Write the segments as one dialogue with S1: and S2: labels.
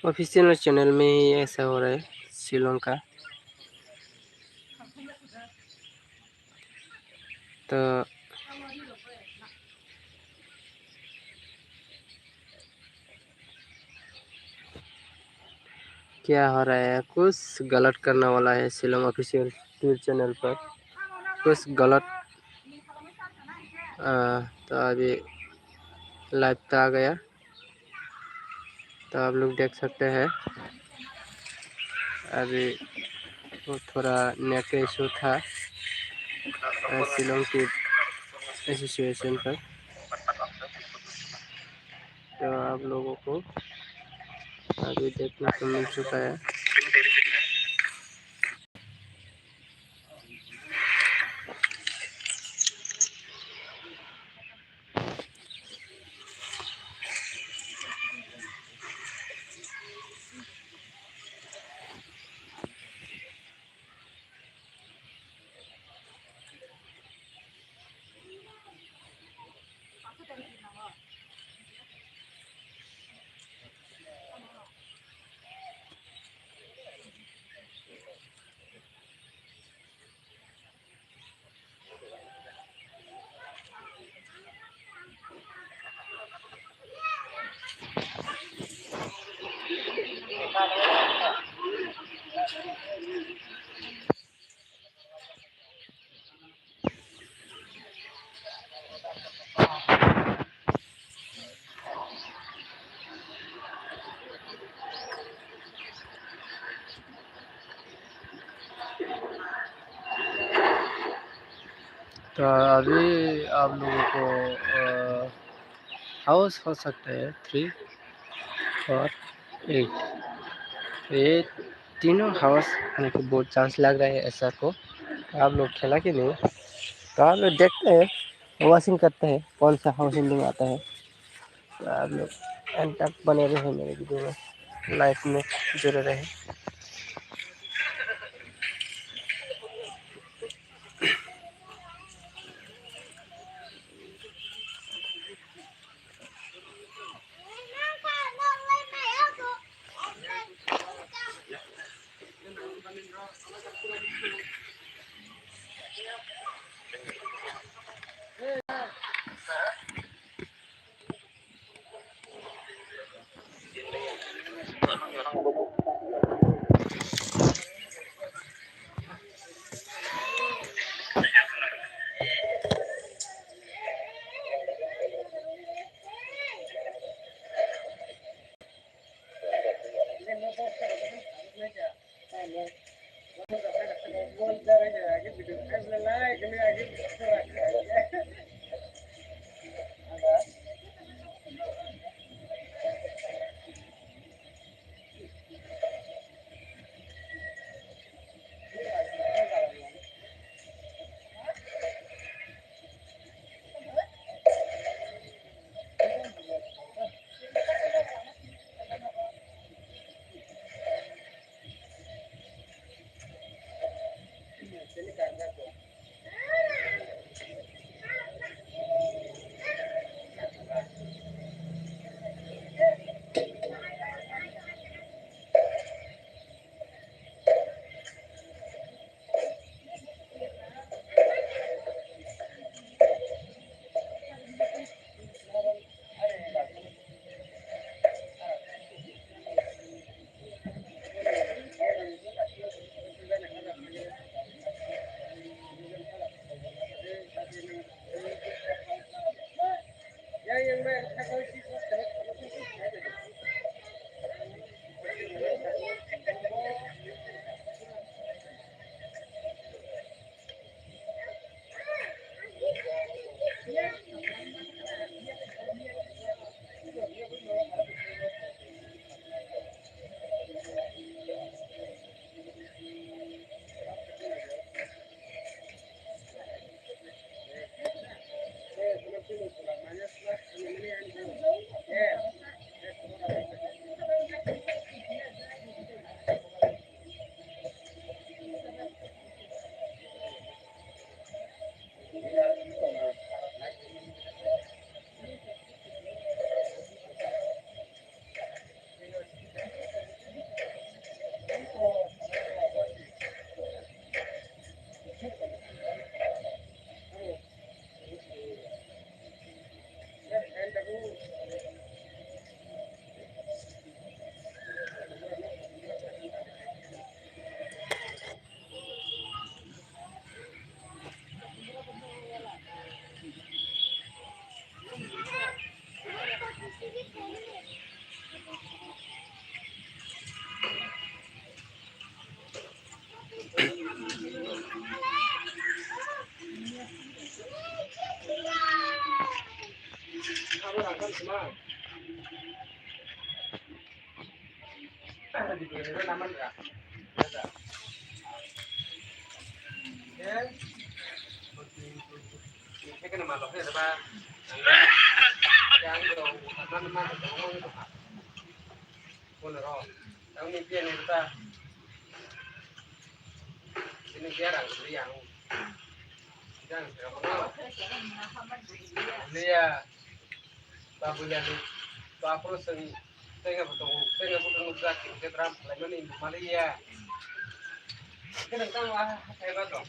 S1: Official channel में ही ऐसा हो रहा है शिलोंग का। तो क्या हो रहा है, कुछ गलत करने वाला है शिलोंग ऑफिशियल टूर चैनल पर, कुछ गलत। तो अभी लाइव पे आ गया, तो आप लोग देख सकते हैं। अभी वो थोड़ा नेट इशू था शिलोंग की एसोसिएशन पर, तो आप लोगों को अभी देखने को मिल चुका है। तो अभी आप लोगों को हाउस हो सकता है 3 और 8, ये तीनों हाउस आने को बहुत चांस लग रहा है ऐसा को। आप लोग खेला कि नहीं, तो आप लोग देखते हैं, वॉचिंग करते हैं कौन सा हाउस एंडिंग आता है। तो आप लोग एंड तक बने रहे मेरे वीडियो में, लाइफ में जुड़े रहे।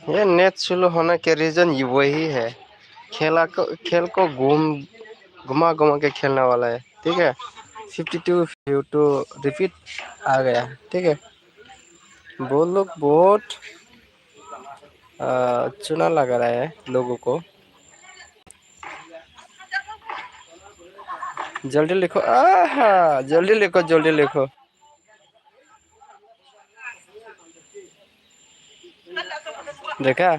S1: ये नेट स्लो होने के रीजन ये वही है। खेल को घुमा घुमा के खेलने वाला है, ठीक है। 52 टू रिपीट आ गया, ठीक है। वो लोग बहुत चुना लगा रहा है लोगों को। जल्दी लिखो, जल्दी लिखो, जल्दी लिखो। देखा,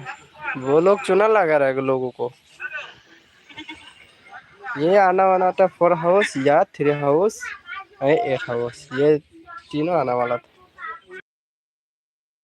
S1: वो लोग चुना लगा रहा है लोगों को। ये आना वाला था 4 हाउस या 3 हाउस, 8 हाउस, ये तीनों आना वाला था।